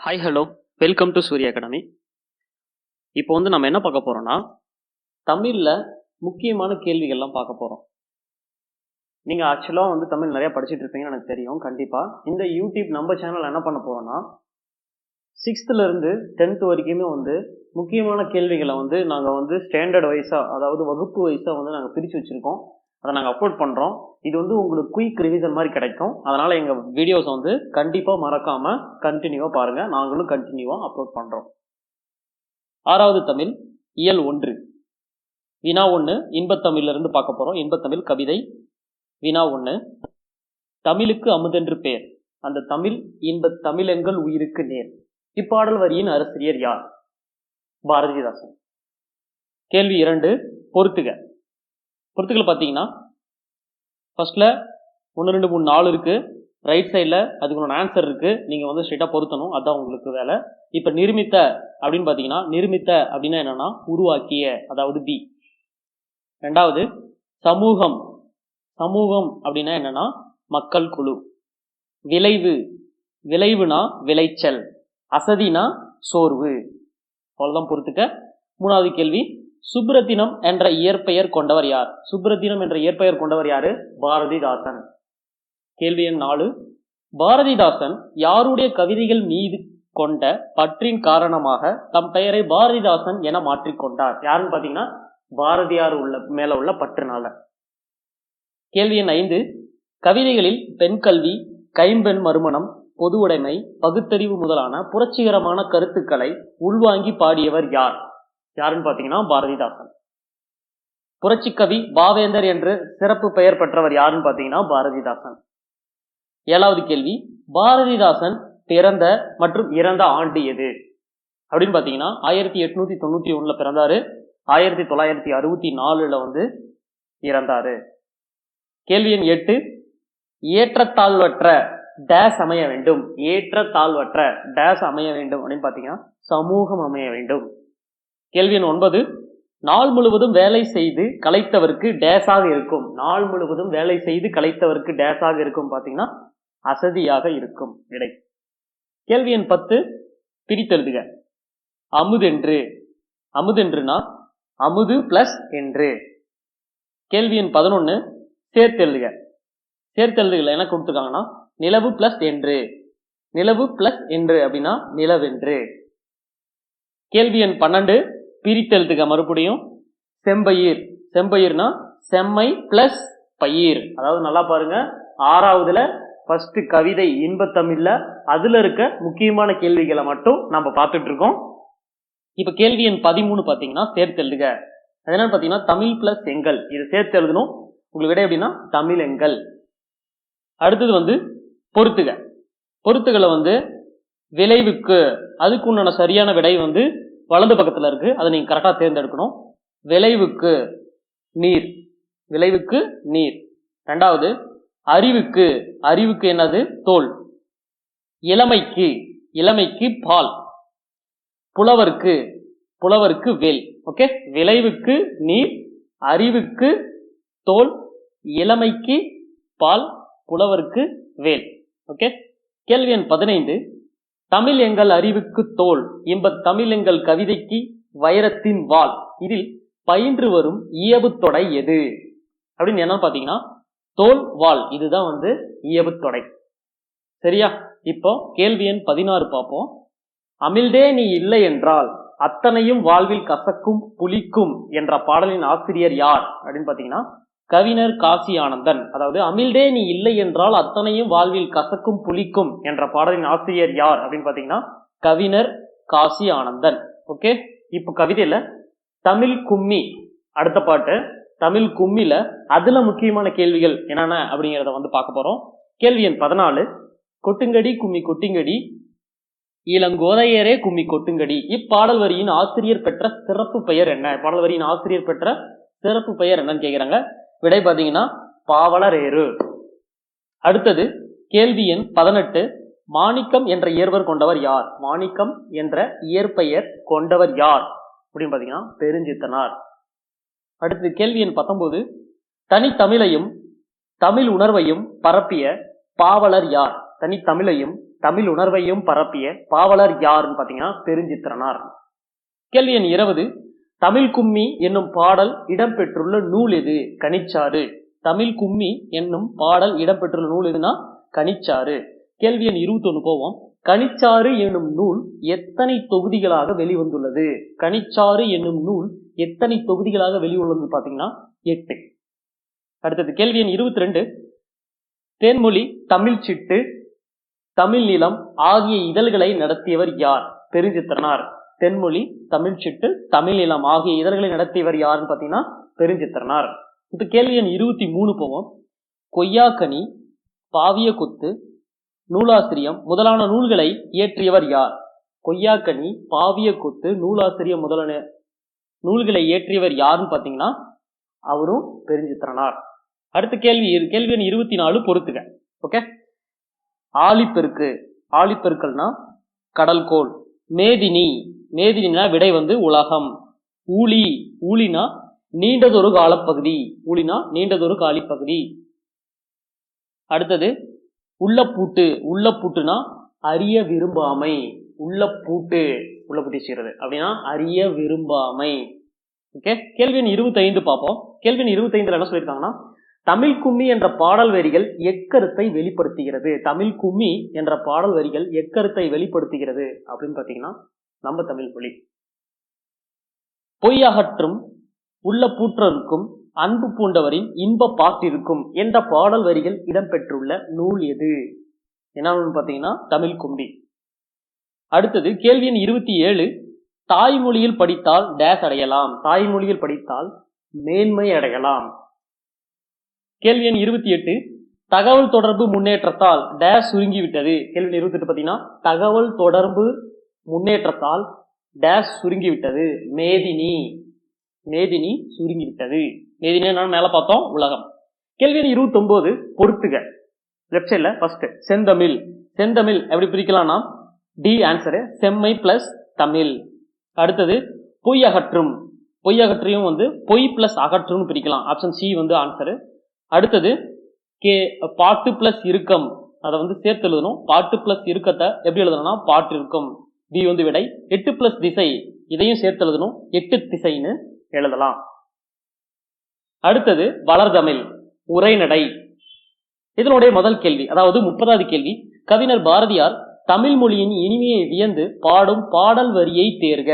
Hi hello welcome to Surya academy. இப்போ நம்ம என்ன பார்க்க போகிறோம்னா, தமிழில் முக்கியமான கேள்விகள்லாம் பார்க்க போகிறோம். நீங்கள் ஆக்சுவலாக தமிழ் நிறையா படிச்சுட்டு இருப்பீங்கன்னு எனக்கு தெரியும். கண்டிப்பாக இந்த யூடியூப் நம்ம சேனல் என்ன பண்ண போகிறோன்னா, 6th-லேருந்து 10th வரைக்குமே முக்கியமான கேள்விகளை நாங்கள் ஸ்டாண்டர்ட் வைஸாக, அதாவது வகுப்பு வைஸாக நாங்கள் பிரித்து வச்சுருக்கோம். அதை நாங்கள் அப்லோட் பண்ணுறோம். இது உங்களுக்கு குயிக் ரிவிஷன் மாதிரி கிடைக்கும். அதனால் எங்கள் வீடியோஸ் கண்டிப்பாக மறக்காமல் கண்டினியூவாக பாருங்கள். நாங்களும் கண்டினியூவாக அப்லோட் பண்ணுறோம். 6வது தமிழ் இயல் 1 வினா 1 இன்பத்தமிழிலிருந்து பார்க்க போகிறோம். இன்பத்தமிழ் கவிதை வினா 1. தமிழுக்கு அமுதென்று பெயர், அந்த தமிழ் இன்பத் தமிழெங்கள் உயிருக்கு நேர். இப்பாடல் வரியின் ஆசிரியர் யார்? பாரதிதாசன். கேள்வி 2 பொறுத்துக. பொறுத்துக்கள் பார்த்தீங்கன்னா, ஃபர்ஸ்ட்ல 1 2 3 4 இருக்கு. ரைட் சைடில் அதுக்கு ஆன்சர் இருக்கு. நீங்கள் ஸ்ட்ரெயிட்டாக பொருத்தணும். அதுதான் உங்களுக்கு வேலை. இப்போ நிர்மித்த அப்படின்னு பார்த்தீங்கன்னா, நிர்மித்த அப்படின்னா என்னன்னா உருவாக்கிய, அதாவது பி. 2வது சமூகம். சமூகம் அப்படின்னா என்னன்னா மக்கள் குழு. விளைவு. விளைவுனா விளைச்சல். அசதினா சோர்வு. அவ்வளோதான் பொறுத்துக்க. 3வது கேள்வி சுப்ரத்தினம் என்ற இயற்பெயர் கொண்டவர் யார்? சுப்ரத்தினம் என்ற இயற்பெயர் கொண்டவர் யாரு? பாரதிதாசன். கேள்வி எண் 4. பாரதிதாசன் யாருடைய கவிதைகள் மீது கொண்ட பற்றின் காரணமாக தம் பெயரை பாரதிதாசன் என மாற்றிக்கொண்டார்? யாருன்னு பார்த்தீங்கன்னா, பாரதியார் மேல உள்ள பற்றுனால. கேள்வி எண் 5. கவிதைகளில் பெண் கல்வி, கைம்பெண் மறுமணம், பொது உடைமை, பகுத்தறிவு முதலான புரட்சிகரமான கருத்துக்களை உள்வாங்கி பாடியவர் யார்? யாருன்னு பார்த்தீங்கன்னா, பாரதிதாசன். புரட்சி கவி பாவேந்தர் என்று சிறப்பு பெயர் பெற்றவர் யாருன்னு பார்த்தீங்கன்னா, பாரதிதாசன். 7வது கேள்வி பாரதிதாசன் பிறந்த மற்றும் இறந்த ஆண்டு எது அப்படின்னு பார்த்தீங்கன்னா, 1891 பிறந்தாரு. 1964 இறந்தாரு. கேள்வி எண் 8. ஏற்றத்தாழ்வற்ற டேஸ் அமைய வேண்டும். ஏற்றத்தாழ்வற்ற டேஸ் அமைய வேண்டும் அப்படின்னு பார்த்தீங்கன்னா, சமூகம் அமைய வேண்டும். கேள்வி எண் 9. நாள் முழுவதும் வேலை செய்து களைத்தவருக்கு டேஸாக இருக்கும். நாள் முழுவதும் வேலை செய்து களைத்தவருக்கு டேஸாக இருக்கும் பார்த்தீங்கன்னா, அசதியாக இருக்கும் விடை. கேள்வி எண் 10. பிரித்தெழுதுக. அமுதென்று. அமுதென்றுனா அமுது பிளஸ் என்று. கேள்வி எண் 11. சேர்த்தெழுதுக. சேர்த்தெழுதுகளை என்ன கொடுத்துருக்காங்கன்னா, நிலவு பிளஸ் என்று. நிலவு பிளஸ் என்று அப்படின்னா நிலவென்று. கேள்வி எண் 12. பிரித்தெழுதுக. மறுபடியும் செம்பயிர். செம்பயிர்னா செம்மை பிளஸ் பயிர். அதாவது நல்லா பாருங்க, 6வதுல ஃபர்ஸ்ட் கவிதை இன்பத்தமிழ்ல அதுல இருக்க முக்கியமான கேள்விகளை மட்டும் நம்ம பார்த்துட்டு இருக்கோம். இப்ப கேள்வி எண் 13 பாத்தீங்கன்னா சேர்த்தெழுதுக. அது என்னன்னு பாத்தீங்கன்னா, தமிழ் பிளஸ் எங்கள். இது சேர்த்து எழுதணும். உங்களுக்கு விடை எப்படின்னா தமிழ் எங்கள். அடுத்தது பொறுத்துக. பொறுத்துகளை விளைவுக்கு, அதுக்கு உண்டான சரியான விடை வலது பக்கத்துல இருக்கு. அதை நீங்க கரெக்டா தேர்ந்தெடுக்கணும். விளைவுக்கு நீர். விளைவுக்கு நீர். 2வது அறிவுக்கு. அறிவுக்கு என்னது? தோல். இளமைக்கு. இளமைக்கு பால். புலவருக்கு. புலவருக்கு வேல். ஓகே. விளைவுக்கு நீர், அறிவுக்கு தோல், இளமைக்கு பால், புலவருக்கு வேல். ஓகே. கேள்வி எண் 15. தமிழ் எங்கள் அறிவுக்கு தோல், இன்பத் தமிழ் எங்கள் கவிதைக்கு வைரத்தின் வாள். இதில் பயின்று வரும் இயபு தொடை எது அப்படின்னு என்ன பாத்தீங்கன்னா, தோல் வாள். இதுதான் இயபு தொடை. சரியா? இப்போ கேள்வி எண் 16 பார்ப்போம். அமிழ்தே நீ இல்லை என்றால் அத்தனையும் வாழ்வில் கசக்கும் புளிக்கும் என்ற பாடலின் ஆசிரியர் யார் அப்படின்னு பாத்தீங்கன்னா, கவிஞர் காசி ஆனந்தன். அதாவது அமிழ்தே நீ இல்லை என்றால் அத்தனையும் வாழ்வில் கசக்கும் புளிக்கும் என்ற பாடலின் ஆசிரியர் யார் அப்படின்னு பாத்தீங்கன்னா, கவிஞர் காசி ஆனந்தன். ஓகே. இப்ப கவிதையில தமிழ் கும்மி, அடுத்த பாட்டு தமிழ் கும்மில அதுல முக்கியமான கேள்விகள் என்னென்ன அப்படிங்கிறத பார்க்க போறோம். கேள்வி எண் 14. கொட்டுங்கடி கும்மி கொட்டுங்கடி இளங்கோதையரே கும்மி கொட்டுங்கடி. இப்பாடல் வரியின் ஆசிரியர் பெற்ற சிறப்பு பெயர் என்ன? பாடல் வரியின் ஆசிரியர் பெற்ற சிறப்பு பெயர் என்னன்னு கேக்குறாங்க. விடை பாத்தீங்கன்னா பாவலரேறு. அடுத்தது கேள்வி எண் 18. மாணிக்கம் என்ற இயற்பெயர் கொண்டவர் யார்? மாணிக்கம் என்ற இயற்பெயர் கொண்டவர் யார் அப்படின்னு பாத்தீங்கன்னா, பெருஞ்சித்தனார். அடுத்து கேள்வி எண் 19. தனித்தமிழையும் தமிழ் உணர்வையும் பரப்பிய பாவலர் யார்? தனித்தமிழையும் தமிழ் உணர்வையும் பரப்பிய பாவலர் யாருன்னு பாத்தீங்கன்னா பெருஞ்சித்திரனார். கேள்வி எண் 20, தமிழ் கும்மி என்னும் பாடல் இடம்பெற்றுள்ள நூல் எது? கனிச்சாறு. தமிழ் கும்மி என்னும் பாடல் இடம்பெற்றுள்ள நூல் எதுனா கனிச்சாறு. கேள்வி எண் 21 போவோம். கனிச்சாறு என்னும் நூல் எத்தனை தொகுதிகளாக வெளிவந்துள்ளது? கனிச்சாறு என்னும் நூல் எத்தனை தொகுதிகளாக வெளிவந்துள்ளது பாத்தீங்கன்னா 8. அடுத்தது கேள்வி எண் 22, தேன்மொழி, தமிழ் சிட்டு, தமிழ் நிலம் ஆகிய இதழ்களை நடத்தியவர் யார்? பெருஞ்சித்திரனார். தென்மொழி, தமிழ் சிட்டு, தமிழ் நிலம் ஆகிய இதழ்களை நடத்தியவர் யாருன்னு பாத்தீங்கன்னா பெருஞ்சித்திரனார். இப்ப கேள்வி எண் 23 போவோம். கொய்யாக்கனி, பாவிய கொத்து, நூலாசிரியம் முதலான நூல்களை இயற்றியவர் யார்? கொய்யாக்கனி, பாவிய கொத்து, நூலாசிரியம் முதலான நூல்களை இயற்றியவர் யாருன்னு பாத்தீங்கன்னா அவரும் பெருஞ்சித்திரனார். அடுத்த கேள்வி எண் 24 பொறுத்துக. ஓகே. ஆழிப்பெருக்கு, ஆழிப்பெருக்கல்னா கடல்கோள். மேதினி, மேதினா விடை உலகம். ஊழி, ஊழினா நீண்டதொரு காலப்பகுதி. ஊழினா நீண்டதொரு காலிப்பகுதி. அடுத்தது உள்ளப்பூட்டு, உள்ளப்பூட்டுனா அறிய விரும்பாமை. உள்ளப்பூட்டு, உள்ளப்பூட்டி செய்யறது அப்படின்னா அறிய விரும்பாமை. ஓகே. கேள்வி எண் 25 பார்ப்போம். கேள்வி எண் 25 என்ன சொல்லியிருக்காங்கன்னா தமிழ் கும்மி என்ற பாடல் வரிகள் எக்கருத்தை வெளிப்படுத்துகிறது. தமிழ் கும்மி என்ற பாடல் வரிகள் எக்கருத்தை வெளிப்படுத்துகிறது அப்படின்னு பாத்தீங்கன்னா நம்ம தமிழ் மொழி. பொய் அகற்றும் உள்ள பூற்றருக்கும் அன்பு பூண்டவரின் இன்ப பாட்டிருக்கும் என்ற பாடல் வரிகள் இடம்பெற்றுள்ள நூல் எது? என்ன பாத்தீங்கன்னா தமிழ் கும்மி. அடுத்தது கேள்வி எண் 27, தாய்மொழியில் படித்தால் டேஸ் அடையலாம். தாய்மொழியில் படித்தால் மேன்மை அடையலாம். கேள்வி எண் 28, தகவல் தொடர்பு முன்னேற்றத்தால் டேஸ் சுருங்கிவிட்டது. கேள்வி எண் 28 பாத்தீங்கன்னா தகவல் தொடர்பு முன்னேற்றத்தால் டேஸ் சுருங்கிவிட்டது. மேதினி, மேதினி சுருங்கிவிட்டது. மேதினி என்ன மேல பார்த்தோம் உலகம். கேள்வி எண் 29 பொறுத்துக. லெப்ட் சைட்ல ஃபர்ஸ்ட் செந்தமிழ். செந்தமிழ் எப்படி பிரிக்கலாம்னா டி ஆன்சரு, செம்மை பிளஸ் தமிழ். அடுத்தது பொய் அகற்றும், பொய் அகற்றியும் பொய் பிளஸ் அகற்றும் பிரிக்கலாம். Option C answer. அடுத்தது பாட்டு பிளஸ் இறுக்கம், அதை சேர்த்து எழுதணும். பாட்டு பிளஸ் இறுக்கத்தை எப்படி எழுதணும்னா பாட்டு இருக்கும். டி விடை. 8 பிளஸ் திசை, இதையும் சேர்த்து எழுதணும். 8 திசைன்னு எழுதலாம். அடுத்தது வளர்தமிழ், உரைநடை. இதனுடைய முதல் கேள்வி, அதாவது 30வது கேள்வி. கவிஞர் பாரதியார் தமிழ் மொழியின் இனிமையை வியந்து பாடும் பாடல் வரியை தேர்க.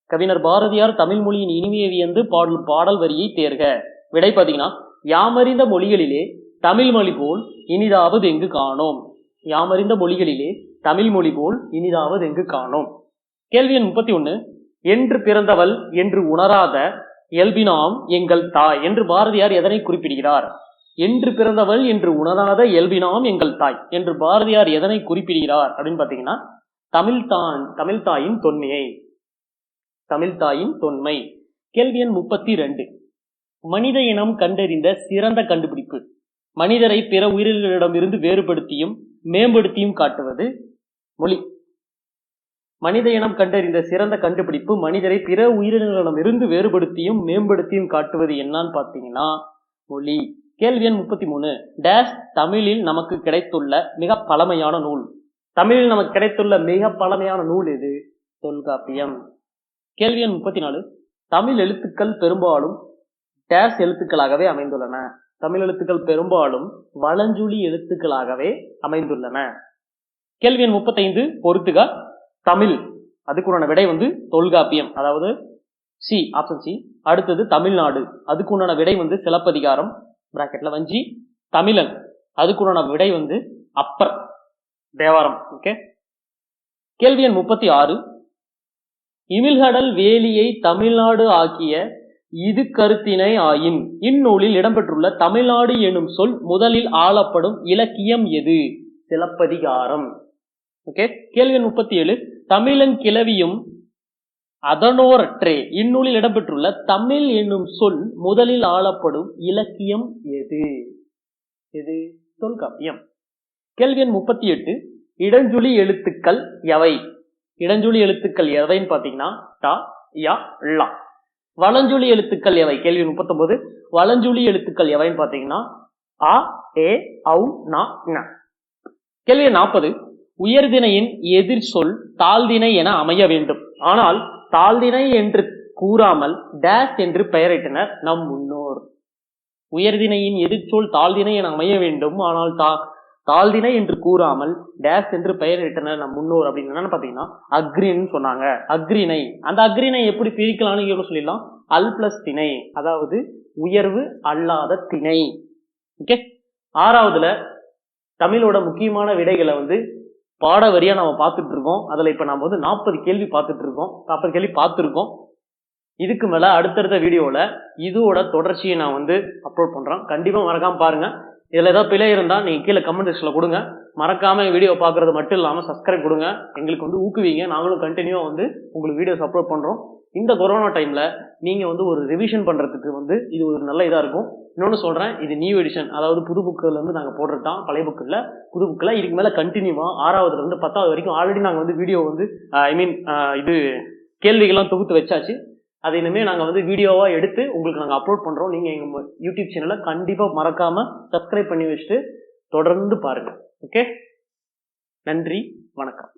கவிஞர் பாரதியார் தமிழ் மொழியின் இனிமையை வியந்து பாடும் பாடல் வரியை தேர்க. விடை பாத்தீங்கன்னா யாமறிந்த மொழிகளிலே தமிழ் மொழி போல் இனிதாவது எங்கு காணோம். யாமறிந்த மொழிகளிலே தமிழ் மொழி போல் இனிதாவது எங்கு காணோம். கேள்வி எண் 31, என்று பிறந்தவள் என்று உணராத இயல்பினாம் எங்கள் தாய் என்று பாரதியார் எதனை குறிப்பிடுகிறார்? என்று பிறந்தவள் என்று உணராத இயல்பினாம் எங்கள் தாய் என்று பாரதியார் எதனை குறிப்பிடுகிறார் அப்படின்னு பாத்தீங்கன்னா தமிழ்தாயின் தொன்மையை, தமிழ்தாயின் தொன்மை. கேள்வி எண் 32, மனித இனம் கண்டறிந்த சிறந்த கண்டுபிடிப்பு. மனிதரை பிற உயிரினங்களிடமிருந்து வேறுபடுத்தியும் மேம்படுத்தியும் காட்டுவது மொழி. மனித இனம் கண்டறிந்த சிறந்த கண்டுபிடிப்பு மனிதரை பிற உயிரினங்களிடமிருந்து வேறுபடுத்தியும் மேம்படுத்தியும் காட்டுவது என்னன்னு பாத்தீங்கன்னா மொழி. கேள்வி எண் 33, டேஷ் தமிழில் நமக்கு கிடைத்துள்ள மிக பழமையான நூல். தமிழில் நமக்கு கிடைத்துள்ள மிக பழமையான நூல் எது? தொல்காப்பியம். கேள்வி எண் 34, தமிழ் எழுத்துக்கள் பெரும்பாலும் டேஷ் எழுத்துக்களாகவே அமைந்துள்ளன. தமிழ் எழுத்துக்கள் பெரும்பாலும் வலஞ்சுழி எழுத்துக்களாகவே அமைந்துள்ளன. கேள்வி எண் 35 பொறுத்துக. தமிழ், அதுக்குண்டான விடை தொல்காப்பியம், அதாவது சி, ஆப்ஷன் சி. அடுத்தது தமிழ்நாடு, அதுக்குண்டான விடை சிலப்பதிகாரம் பிராக்கெட்ல வஞ்சி. தமிழன், அதுக்குண்டான விடை அப்பர், தேவாரம். ஓகே. கேள்வி எண் 36, இமிழ்கடல் வேலியை தமிழ்நாடு ஆக்கிய இது கருத்தினை ஆயின் இந்நூலில் இடம்பெற்றுள்ள தமிழ்நாடு எனும் சொல் முதலில் ஆளப்படும் இலக்கியம் எது? சிலப்பதிகாரம். ஓகே. கேள்வி எண் 37, தமிழன் கிளவியும் அதனோரற்றே இந்நூலில் இடம்பெற்றுள்ள தமிழ் என்னும் சொல் முதலில் ஆளப்படும் இலக்கியம் எது? இது தொல்காப்பியம். கேள்வி எண் 38, இடஞ்சுழி எழுத்துக்கள் எவை? இடஞ்சுழி எழுத்துக்கள் எவைன்னு பாத்தீங்கன்னா டா, யா, லா. வலஞ்சுழி எழுத்துக்கள் எவை? கேள்வி 39, வலஞ்சுழி எழுத்துக்கள் எவைன்னு பாத்தீங்கன்னா ஆ, ஏ, ஔ, நா, ந. கேள்வி 40, உயர்திணையின் எதிர் சொல் தாழ்திணை என அமைய வேண்டும். ஆனால் தாழ்திணை என்று கூறாமல் டேஸ் என்று பெயரிட்டனர் நம் முன்னோர். உயர்திணையின் எதிர்ச்சொல் தாழ்திணை என அமைய வேண்டும். ஆனால் தாழ்திணை என்று கூறாமல் டேஸ் என்று பெயரிட்டனர் நம் முன்னோர் அப்படின்னு என்னன்னு பாத்தீங்கன்னா அக்ரின்னு சொன்னாங்க. அக்ரிணை, அந்த அக்ரிணை எப்படி பிரிக்கலாம்னு சொல்லிடலாம், அல் பிளஸ் திணை, அதாவது உயர்வு அல்லாத திணை. ஓகே, ஆறாவதுல தமிழோட முக்கியமான விடைகளை பாட வரியா நம்ம பார்த்துட்டு இருக்கோம். அதுல இப்ப நம்ம 40 கேள்வி பார்த்துட்டு இருக்கோம், 40 கேள்வி பார்த்துருக்கோம். இதுக்கு மேல அடுத்தடுத்த வீடியோல இதோட தொடர்ச்சியை நான் அப்லோட் பண்றேன். கண்டிப்பா மறக்காம பாருங்க. இதுல ஏதாவது பிழை இருந்தா நீங்க கீழே கமெண்ட் செக்ஷன்ல கொடுங்க. மறக்காம வீடியோ பாக்குறது மட்டும் இல்லாம சப்ஸ்கிரைப் கொடுங்க, எங்களுக்கு ஊக்குவீங்க. நாங்களும் கண்டினியூவா உங்களுக்கு வீடியோஸ் அப்லோட் பண்றோம். இந்த கொரோனா டைம்ல நீங்க ஒரு ரிவிஷன் பண்றதுக்கு இது ஒரு நல்ல இதா இருக்கும். இன்னொன்னு சொல்றேன், இது நியூ எடிஷன், அதாவது புது புக்குல நாங்க போடுறதுதான், பழைய புக்குல புது புக்குல இதுக்கு மேல கண்டினியூவா 6வதுல இருந்து 10வது வரைக்கும் ஆல்ரெடி நாங்க வீடியோ இது கேள்விகள்லாம் தொகுத்து வச்சாச்சு. அதை இனிமே நாங்க வீடியோவா எடுத்து உங்களுக்கு நாங்க அப்லோட் பண்றோம். நீங்க எங்க யூடியூப் சேனலை கண்டிப்பா மறக்காம சப்ஸ்கிரைப் பண்ணி வச்சுட்டு தொடர்ந்து பாருங்க. ஓகே, நன்றி, வணக்கம்.